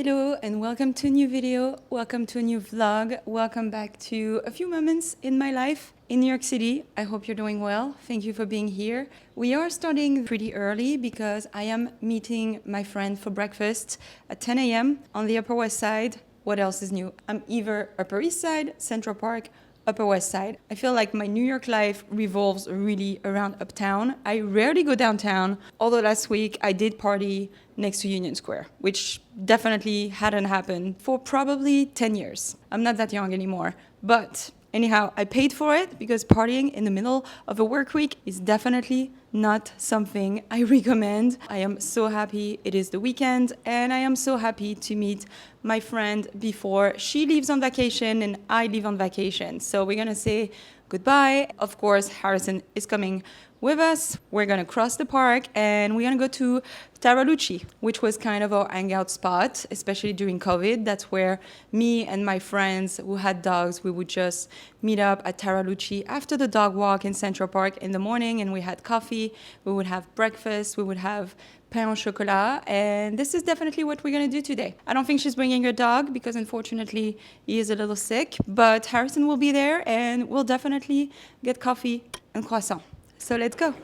Hello and welcome to a new video, welcome to a new vlog, welcome back to a few moments in my life in New York City. I hope you're doing well. Thank you for being here. We are starting pretty early because I am meeting my friend for breakfast at 10 a.m. on the Upper West Side. What else is new? I'm either Upper East Side, Central Park, Upper West Side. I feel like my New York life revolves really around uptown. I rarely go downtown, although last week I did party next to Union Square, which definitely hadn't happened for probably 10 years. I'm not that young anymore, but anyhow, I paid for it because partying in the middle of a work week is definitely not something I recommend. I am so happy it is the weekend, and I am so happy to meet my friend before she leaves on vacation and I leave on vacation. So we're gonna say goodbye. Of course, Harrison is coming with us. We're gonna cross the park and we're gonna go to Taralucci, which was kind of our hangout spot, especially during COVID. That's where me and my friends who had dogs, we would just meet up at Taralucci after the dog walk in Central Park in the morning, and we had coffee, we would have breakfast, we would have pain au chocolat, and this is definitely what we're gonna do today. I don't think she's bringing her dog because unfortunately he is a little sick, but Harrison will be there and we'll definitely get coffee and croissant. So let's go.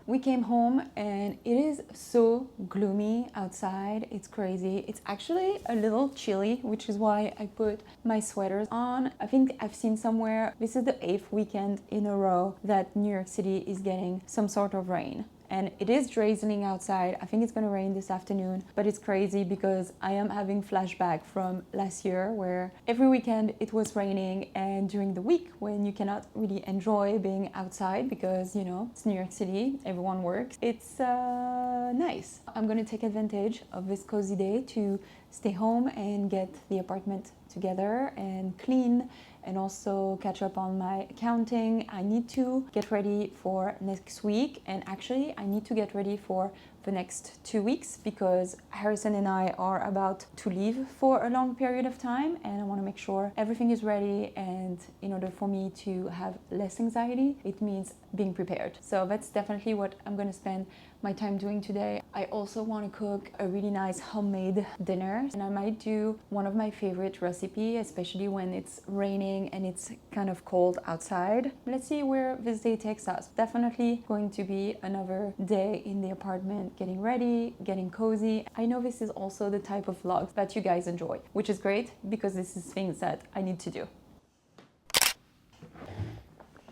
We came home and it is so gloomy outside. It's crazy. It's actually a little chilly, which is why I put my sweaters on. I think I've seen somewhere, this is the 8th weekend in a row that New York City is getting some sort of rain. And it is drizzling outside. I think it's gonna rain this afternoon, but it's crazy because I am having flashback from last year where every weekend it was raining, and during the week when you cannot really enjoy being outside because, you know, it's New York City, everyone works, it's nice. I'm gonna take advantage of this cozy day to stay home and get the apartment together and clean, and also catch up on my accounting. I need to get ready for next week, and actually I need to get ready for the next 2 weeks because Harrison and I are about to leave for a long period of time, and I want to make sure everything is ready. And in order for me to have less anxiety, it means being prepared. So that's definitely what I'm going to spend my time doing today. I also want to cook a really nice homemade dinner, and I might do one of my favorite recipe, especially when it's raining and it's kind of cold outside. Let's see where this day takes us. Definitely going to be another day in the apartment, getting ready, getting cozy. I know this is also the type of vlog that you guys enjoy, which is great because this is things that I need to do.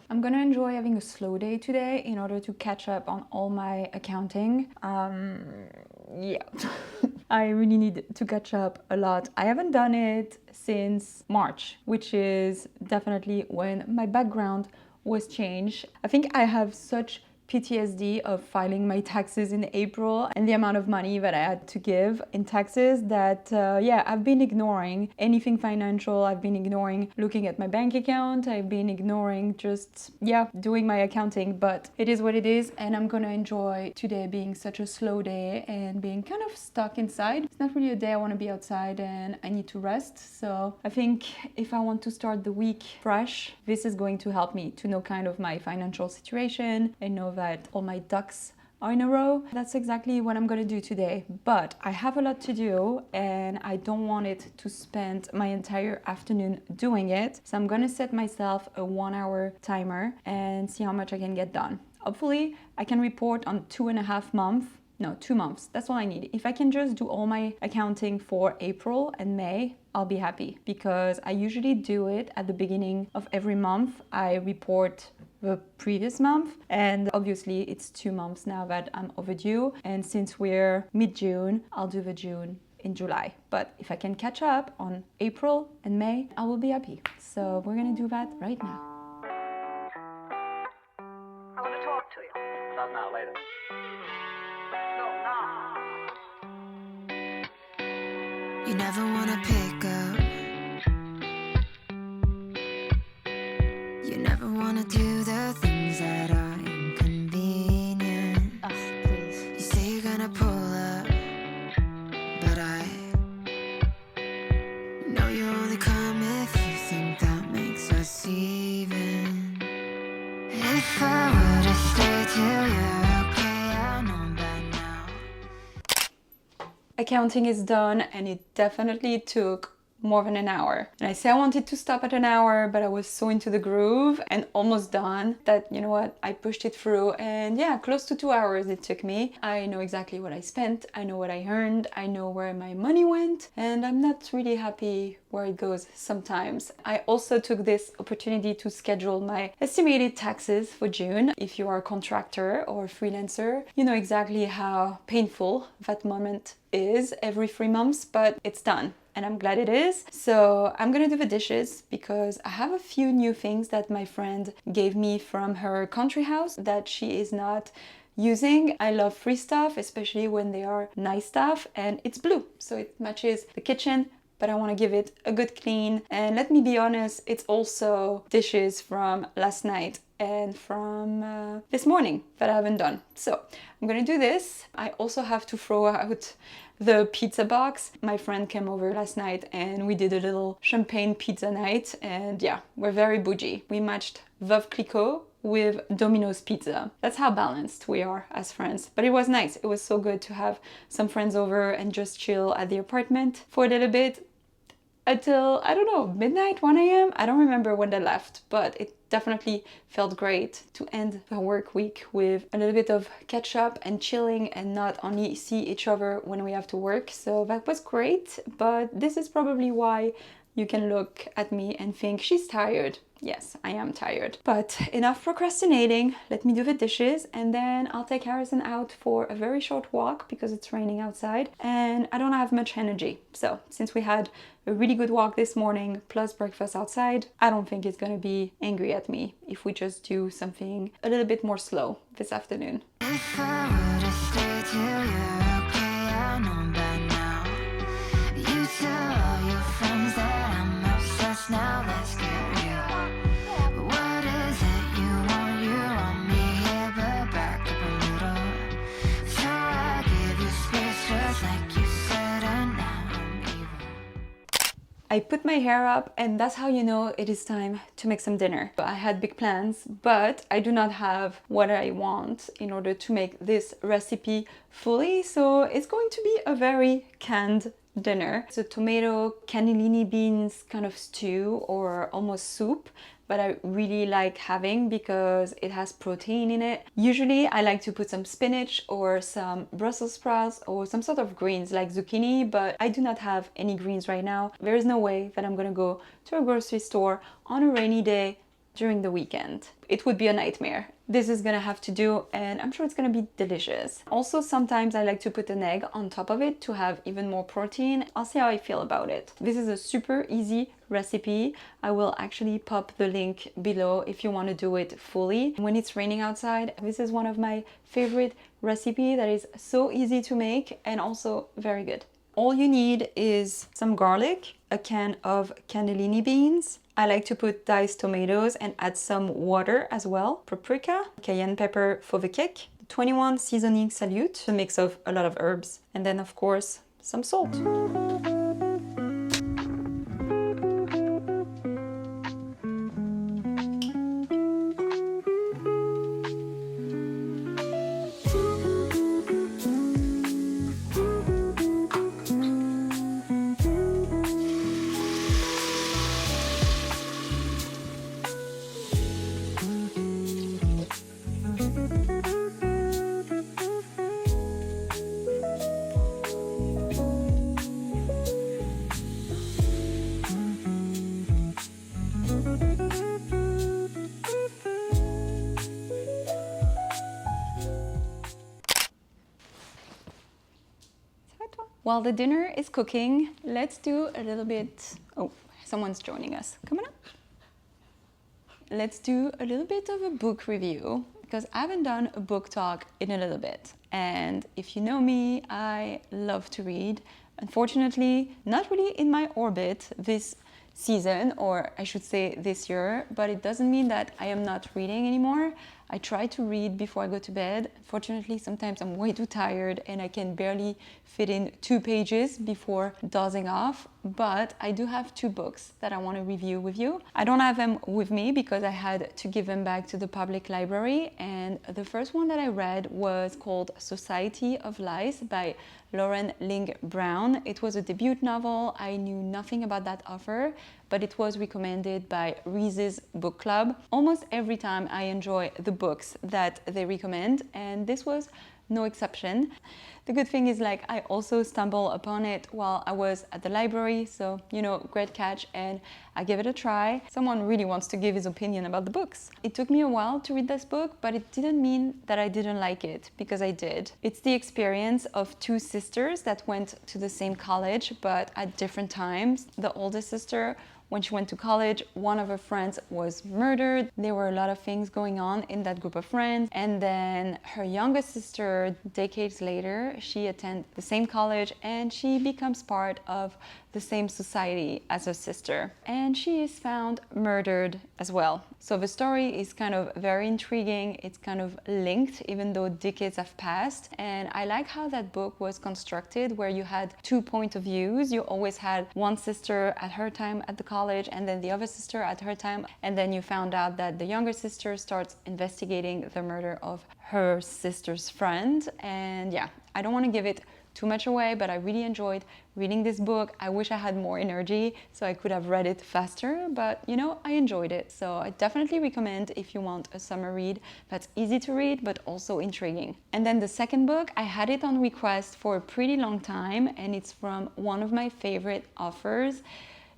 I'm gonna enjoy having a slow day today in order to catch up on all my accounting. Yeah, I really need to catch up a lot. I haven't done it since March, which is definitely when my background was changed. I think I have such PTSD of filing my taxes in April and the amount of money that I had to give in taxes that, yeah, I've been ignoring anything financial. I've been ignoring looking at my bank account. I've been ignoring just, yeah, doing my accounting, but it is what it is. And I'm gonna enjoy today being such a slow day and being kind of stuck inside. It's not really a day I want to be outside and I need to rest. So I think if I want to start the week fresh, this is going to help me to know kind of my financial situation and know that all my ducks are in a row. That's exactly what I'm gonna do today, but I have a lot to do and I don't want it to spend my entire afternoon doing it. So I'm gonna set myself a 1-hour timer and see how much I can get done. Hopefully I can report on 2.5 months No, 2 months. That's all I need. If I can just do all my accounting for April and May, I'll be happy, because I usually do it at the beginning of every month. I report the previous month, and obviously it's 2 months now that I'm overdue, and since we're mid-June, I'll do the June in July. But if I can catch up on April and May, I will be happy. So we're gonna do that right now. I want to talk to you. Not now, later. No, now. You never wanna pick up. You never wanna do the things that are inconvenient. Please. You say you're gonna pull up, but I know you only come if you think that makes us even. If I were to stay till you're okay, I know by now. Accounting is done, and it definitely took more than an hour. And I say I wanted to stop at an hour, but I was so into the groove and almost done that, you know what, I pushed it through, and yeah, close to 2 hours it took me. I know exactly what I spent, I know what I earned, I know where my money went, and I'm not really happy where it goes sometimes. I also took this opportunity to schedule my estimated taxes for June. If you are a contractor or a freelancer, you know exactly how painful that moment is every 3 months, but it's done. And I'm glad it is. So I'm gonna do the dishes because I have a few new things that my friend gave me from her country house that she is not using. I love free stuff, especially when they are nice stuff, and it's blue, so it matches the kitchen, but I want to give it a good clean. And let me be honest, it's also dishes from last night and from this morning that I haven't done. So I'm gonna do this. I also have to throw out the pizza box. My friend came over last night and we did a little champagne pizza night, and yeah, we're very bougie. We matched Veuve Clicquot with Domino's pizza. That's how balanced we are as friends. But it was nice. It was so good to have some friends over and just chill at the apartment for a little bit until, I don't know, midnight, 1 a.m. I don't remember when they left, but it definitely felt great to end the work week with a little bit of catch up and chilling and not only see each other when we have to work. So that was great, but this is probably why you can look at me and think she's tired. Yes, I am tired. But enough procrastinating. Let me do the dishes, and then I'll take Harrison out for a very short walk because it's raining outside and I don't have much energy. So since we had a really good walk this morning plus breakfast outside, I don't think it's gonna be angry at me if we just do something a little bit more slow this afternoon. If I were to stay till you're okay, I know by now. You tell all your friends that I'm obsessed. Now let's get real. What is it you want? You want me here, but back up a little. So I give you space just like you said, and now I'm evil. I put my hair up, and that's how you know it is time to make some dinner. I had big plans, but I do not have what I want in order to make this recipe fully, so it's going to be a very canned dinner. It's a tomato cannellini beans kind of stew or almost soup, but I really like having because it has protein in it. Usually I like to put some spinach or some Brussels sprouts or some sort of greens like zucchini, but I do not have any greens right now. There is no way that I'm gonna go to a grocery store on a rainy day during the weekend. It would be a nightmare. This is gonna have to do, and I'm sure it's gonna be delicious. Also, sometimes I like to put an egg on top of it to have even more protein. I'll see how I feel about it. This is a super easy recipe. I will actually pop the link below if you want to do it fully. When it's raining outside, this is one of my favorite recipes that is so easy to make and also very good. All you need is some garlic, a can of cannellini beans. I like to put diced tomatoes and add some water as well. Paprika, cayenne pepper for the kick, 21 seasoning salute, a mix of a lot of herbs, and then of course some salt. While the dinner is cooking, let's do a little bit... Oh, someone's joining us. Come on up. Let's do a little bit of a book review because I haven't done a book talk in a little bit. And if you know me, I love to read. Unfortunately, not really in my orbit this season, or I should say this year, but it doesn't mean that I am not reading anymore. I try to read before I go to bed. Fortunately, sometimes I'm way too tired and I can barely fit in 2 pages before dozing off, but I do have 2 books that I want to review with you. I don't have them with me because I had to give them back to the public library, and the first one that I read was called Society of Lies by Lauren Ling Brown. It was a debut novel. I knew nothing about that author, but it was recommended by Reese's Book Club. Almost every time I enjoy the books that they recommend, and this was no exception. The good thing is, like, I also stumbled upon it while I was at the library, so, you know, great catch, and I gave it a try. Someone really wants to give his opinion about the books. It took me a while to read this book, but it didn't mean that I didn't like it, because I did. It's the experience of 2 sisters that went to the same college, but at different times. The oldest sister, when she went to college, one of her friends was murdered. There were a lot of things going on in that group of friends. And then her youngest sister, decades later, she attends the same college and she becomes part of the same society as her sister. And she is found murdered as well. So the story is kind of very intriguing. It's kind of linked, even though decades have passed. And I like how that book was constructed, where you had 2 points of views. You always had one sister at her time at the college and then the other sister at her time. And then you found out that the younger sister starts investigating the murder of her sister's friend. And yeah, I don't want to give it too much away, but I really enjoyed reading this book. I wish I had more energy so I could have read it faster, but you know, I enjoyed it. So I definitely recommend if you want a summer read that's easy to read but also intriguing. And then the second book, I had it on request for a pretty long time, and it's from one of my favorite authors.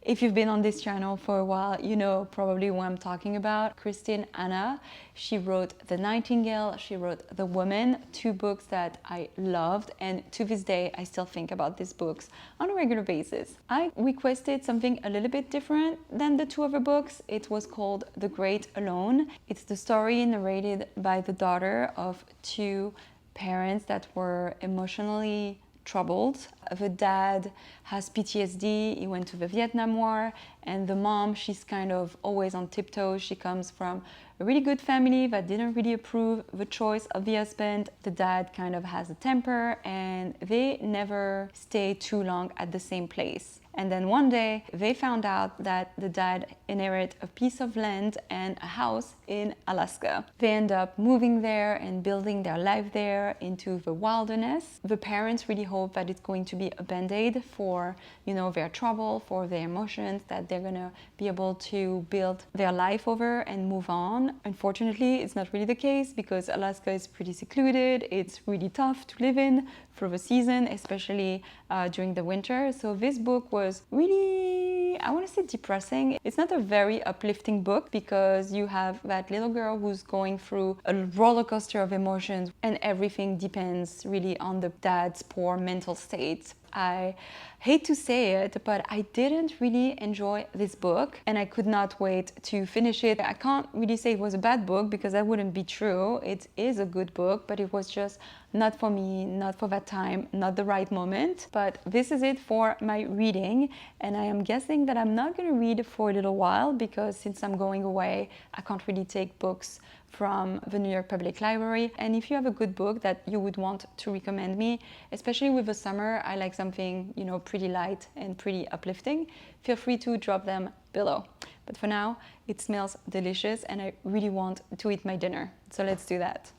If you've been on this channel for a while, you know probably who I'm talking about, Christine Anna. She wrote The Nightingale, she wrote The Woman, 2 books that I loved, and to this day I still think about these books on a regular basis. I requested something a little bit different than the 2 other books. It was called The Great Alone. It's the story narrated by the daughter of 2 parents that were emotionally troubled. The dad has PTSD, he went to the Vietnam War, and the mom, she's kind of always on tiptoes. She comes from a really good family that didn't really approve the choice of the husband. The dad kind of has a temper, and they never stay too long at the same place. And then one day they found out that the dad inherited a piece of land and a house in Alaska. They end up moving there and building their life there into the wilderness. The parents really hope that it's going to be a band-aid for, you know, their trouble, for their emotions, that they're gonna be able to build their life over and move on. Unfortunately, it's not really the case, because Alaska is pretty secluded. It's really tough to live in for the season, especially during the winter. So this book was really, I want to say, depressing. It's not a very uplifting book, because you have that little girl who's going through a roller coaster of emotions, and everything depends really on the dad's poor mental state. I hate to say it, but I didn't really enjoy this book, and I could not wait to finish it. I can't really say it was a bad book, because that wouldn't be true. It is a good book, but it was just not for me, not for that time, not the right moment. But this is it for my reading, and I am guessing that I'm not going to read for a little while, because since I'm going away, I can't really take books from the New York Public Library. And if you have a good book that you would want to recommend me, especially with the summer, I like something, you know, pretty light and pretty uplifting, feel free to drop them below. But for now, it smells delicious and I really want to eat my dinner. So let's do that.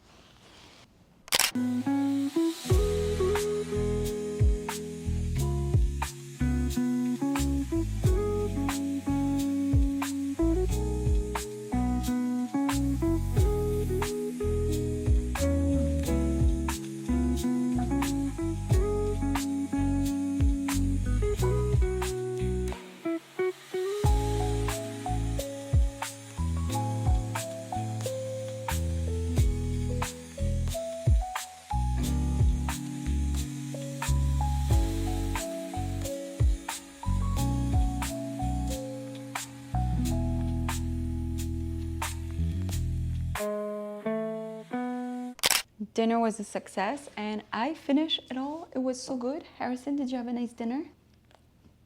dinner was a success and I finished it all. It was so good. Harrison, did you have a nice dinner?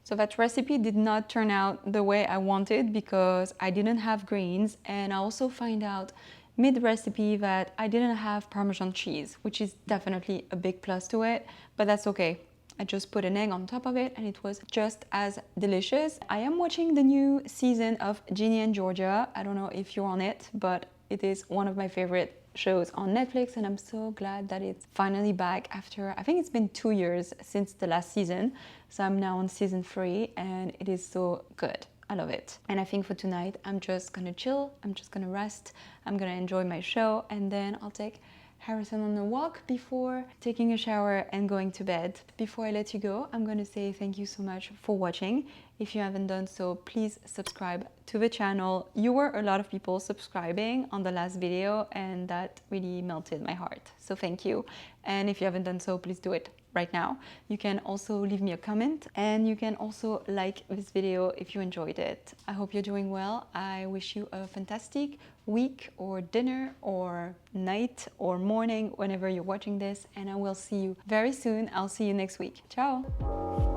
So that recipe did not turn out the way I wanted because I didn't have greens, and I also find out mid-recipe that I didn't have Parmesan cheese, which is definitely a big plus to it, but that's okay. I just put an egg on top of it and it was just as delicious. I am watching the new season of Ginny and Georgia. I don't know if you're on it, but it is one of my favorite shows on Netflix, and I'm so glad that it's finally back after, I think it's been 2 years since the last season. So I'm now on season 3 and it is so good. I love it. And I think for tonight, I'm just gonna chill, I'm just gonna rest, I'm gonna enjoy my show, and then I'll take Harrison on a walk before taking a shower and going to bed. Before I let you go, I'm going to say thank you so much for watching. If you haven't done so, please subscribe to the channel. You were a lot of people subscribing on the last video and that really melted my heart. So thank you. And if you haven't done so, please do it right now. You can also leave me a comment and you can also like this video if you enjoyed it. I hope you're doing well. I wish you a fantastic week or dinner or night or morning whenever you're watching this, and I will see you very soon. I'll see you next week. Ciao!